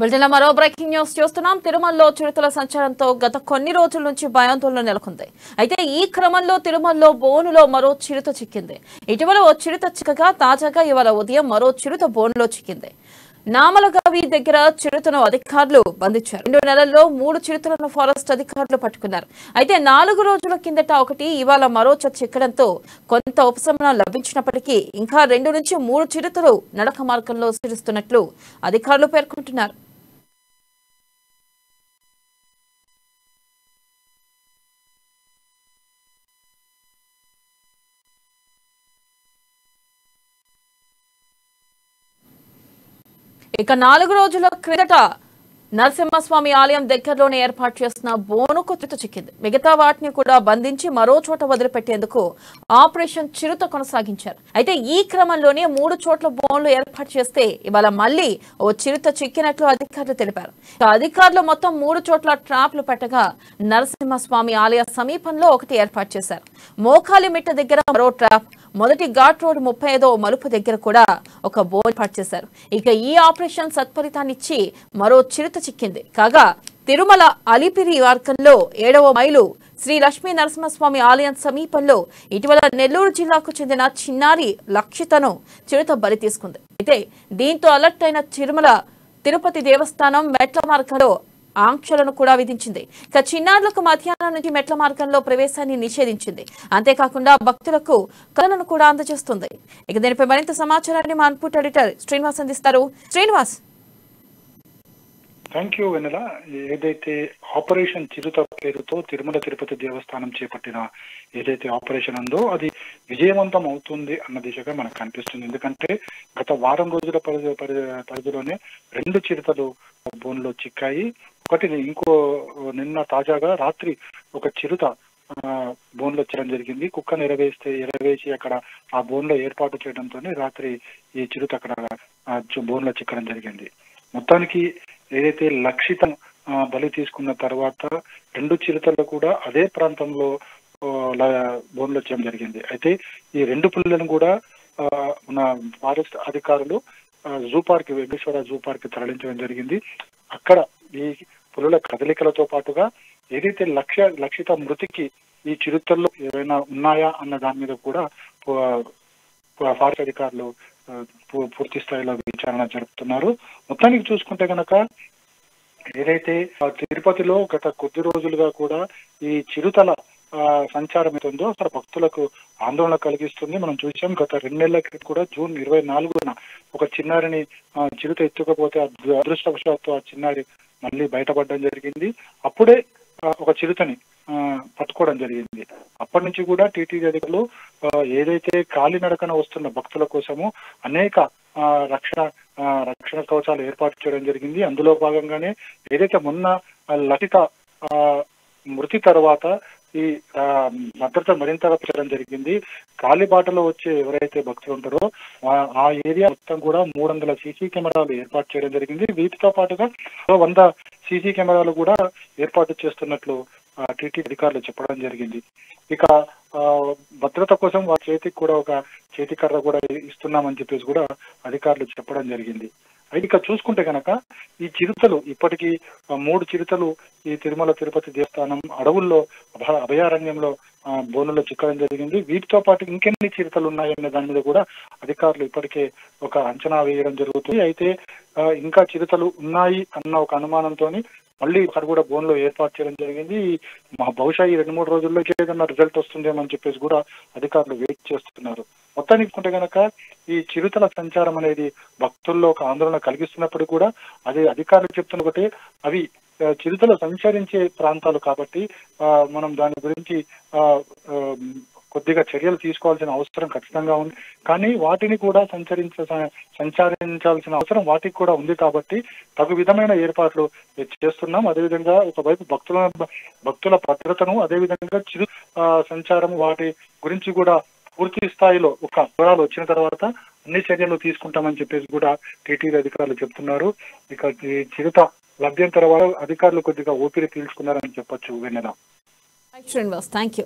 బులెటిన్లో మరో breaking news చూస్తున్నాం. తిరుమలలో చిరుతల సంచారంతో గత కొన్ని రోజుల నుంచి భయాందోళన నెలకొంది. అయితే ఈ క్రమంలో తిరుమలలో బోనులో మరో చిరుత చిక్కింది. ఇటీవల ఓ చిరుత చిక్కగా తాజాగా ఇవాళ ఉదయం మరో చిరుత బోనులో చిక్కింది. నామలగావి దగ్గర చిరుతను అధికారులు బంధించారు. 2 నెలల్లో 3 చిరుతలను ఫారెస్ట్ అధికారులు పట్టుకున్నారు. అయితే 4 రోజుల కిందట ఒకటి, ఇవాళ మరో చిక్కడంతో కొంత ఉపశమనం లభించినప్పటికీ ఇంకా 2 నుంచి 3 చిరుతలు నడక మార్గంలో సిరుస్తున్నట్లు అధికారులు పేర్కొంటున్నారు. ఇక 4 రోజుల క్రిందట నరసింహస్వామి ఆలయం దగ్గరలోనే ఏర్పాటు చేసిన బోనుకు చిరుత చిక్కింది. మిగతా వాటిని కూడా బంధించి మరో చోట వదిలిపెట్టేందుకు ఆపరేషన్ చిరుత కొనసాగించారు. అయితే ఈ క్రమంలోనే 3 చోట్ల బోన్లు ఏర్పాటు చేస్తే ఇవాళ మళ్లీ ఓ చిరుత చిక్కినట్లు అధికారులు తెలిపారు. అధికారులు మొత్తం 3 చోట్ల ట్రాప్లు పెట్టగా నరసింహస్వామి ఆలయ సమీపంలో ఒకటి ఏర్పాటు చేశారు. మోకాలి మిట్ట దగ్గర మరో ట్రాప్, మొదటి ఘాట్ రోడ్ 35వ మలుపు దగ్గర కూడా ఒక బోన్ ఏర్పాటు చేశారు. ఇక ఈ ఆపరేషన్ సత్ఫలితాన్నిచ్చి మరో చిరుత చిక్కింది. కాగా తిరుమల అలిపిరి మార్గంలో 7వ మైలు శ్రీ లక్ష్మీ నరసింహస్వామి ఆలయం సమీపంలో ఇటీవల నెల్లూరు జిల్లాకు చెందిన చిన్నారి లక్షితను చిరుత బలి తీసుకుంది. అయితే దీంతో అలర్ట్ అయిన తిరుమల తిరుపతి దేవస్థానం మెట్ల మార్గంలో ఆంక్షలను కూడా విధించింది. ఇక చిన్నారులకు మధ్యాహ్నం నుంచి మెట్ల మార్గంలో ప్రవేశాన్ని నిషేధించింది. అంతేకాకుండా భక్తులకు కళలను కూడా అందజేస్తుంది. ఇక దీనిపై మరింత సమాచారాన్ని మా ఇన్పుట్ ఎడిటర్ శ్రీనివాస్ అందిస్తారు. శ్రీనివాస్. థ్యాంక్ యూ వెన్నెల. ఏదైతే ఆపరేషన్ చిరుత పేరుతో తిరుమల తిరుపతి దేవస్థానం చేపట్టిన ఏదైతే ఆపరేషన్ ఉందో అది విజయవంతం అవుతుంది అన్న దిశగా మనకు కనిపిస్తుంది. ఎందుకంటే గత వారం రోజుల పరిధిలోనే 2 చిరుతలు బోన్లో చిక్కాయి. ఒకటి నిన్న తాజాగా రాత్రి ఒక చిరుత బోన్లో చేయడం జరిగింది. కుక్కను ఎరవేసి అక్కడ ఆ బోన్లో ఏర్పాటు చేయడంతో రాత్రి ఈ చిరుత అక్కడ బోన్లో చిక్కడం జరిగింది. మొత్తానికి ఏదైతే లక్షిత బలి తీసుకున్న తర్వాత 2 చిరుతలు కూడా అదే ప్రాంతంలో బోన్లో చేయడం జరిగింది. అయితే ఈ 2 పులులను కూడా మన ఫారెస్ట్ అధికారులు zoo park, Venkateswara zoo park తరలించడం జరిగింది. అక్కడ ఈ పులుల కదలికలతో పాటుగా ఏదైతే లక్షిత మృతికి ఈ చిరుతల్లో ఏవైనా ఉన్నాయా అన్న దాని మీద కూడా ఫారెస్ట్ అధికారులు పూర్తి స్థాయిలో విచారణ జరుపుతున్నారు. మొత్తానికి చూసుకుంటే కనుక ఏదైతే తిరుపతిలో గత కొద్ది రోజులుగా కూడా ఈ చిరుతల సంచారం ఉందో అక్కడ భక్తులకు ఆందోళన కలిగిస్తుంది. మనం చూసాం గత 2 నెలల క్రితం కూడా జూన్ 24న ఒక చిన్నారిని చిరుత ఎత్తుకపోతే అదృష్టవశాత్తు ఆ చిన్నారి మళ్ళీ బయటపడడం జరిగింది. అప్పుడే ఒక చిరుతని పట్టుకోవడం జరిగింది. అప్పటి నుంచి కూడా టీటీడీ అధికారులు ఏదైతే కాలినడకన వస్తున్న భక్తుల కోసము అనేక రక్షణ కవచాలు ఏర్పాటు చేయడం జరిగింది. అందులో భాగంగానే ఏదైతే మొన్న లక్షిత మృతి తర్వాత ఈ భద్రత మరింతగా పెంచడం జరిగింది. కాలిబాటలో వచ్చే ఎవరైతే భక్తులు ఉంటారో ఆ ఏరియా మొత్తం కూడా 300 సీసీ కెమెరాలు ఏర్పాటు చేయడం జరిగింది. వీటితో పాటుగా 100 సీసీ కెమెరాలు కూడా ఏర్పాటు చేస్తున్నట్లు టీటీ అధికారులు చెప్పడం జరిగింది. ఇక భద్రత కోసం వారి చేతికి కూడా ఒక చేతికర్ర కూడా ఇస్తున్నామని చెప్పేసి కూడా అధికారులు చెప్పడం జరిగింది. అయితే ఇక చూసుకుంటే కనుక ఈ చిరుతలు ఇప్పటికీ 3 చిరుతలు ఈ తిరుమల తిరుపతి దేవస్థానం అడవుల్లో అభయారణ్యంలో బోనులో చిక్కడం జరిగింది. వీటితో పాటు ఇంకెన్ని చిరుతలు ఉన్నాయనే దాని మీద కూడా అధికారులు ఇప్పటికే ఒక అంచనా వేయడం జరుగుతుంది. అయితే ఇంకా చిరుతలు ఉన్నాయి అన్న ఒక అనుమానంతో మళ్ళీ అక్కడ కూడా బోన్లో ఏర్పాటు చేయడం జరిగింది. బహుశా ఈ 2-3 రోజుల్లో ఏదైనా రిజల్ట్ వస్తుందేమని చెప్పేసి కూడా అధికారులు వెయిట్ చేస్తున్నారు. మొత్తానికి కొంటే కనుక ఈ చిరుతల సంచారం అనేది భక్తుల్లో ఒక ఆందోళన కలిగిస్తున్నప్పుడు కూడా అది అధికారులు చెప్తున్న ఒకటి, అవి చిరుతలు సంచరించే ప్రాంతాలు కాబట్టి మనం దాని గురించి కొద్దిగా చర్యలు తీసుకోవాల్సిన అవసరం ఖచ్చితంగా ఉంది. కానీ వాటిని కూడా సంచరించాల్సిన అవసరం వాటికి కూడా ఉంది కాబట్టి తగు విధమైన ఏర్పాట్లు చేస్తున్నాం. అదేవిధంగా ఒకవైపు భక్తుల భద్రతను, అదేవిధంగా చిరు సంచారం వాటి గురించి కూడా పూర్తి స్థాయిలో ఒక వివరాలు వచ్చిన తర్వాత అన్ని చర్యలు తీసుకుంటామని చెప్పేసి కూడా టీటీడీ అధికారులు చెప్తున్నారు. ఇక ఈ చిరుత లభ్యం తర్వాత అధికారులు కొద్దిగా ఊపిరి పీల్చుకున్నారని చెప్పొచ్చు వెన్నెల. Srinivas, thank you.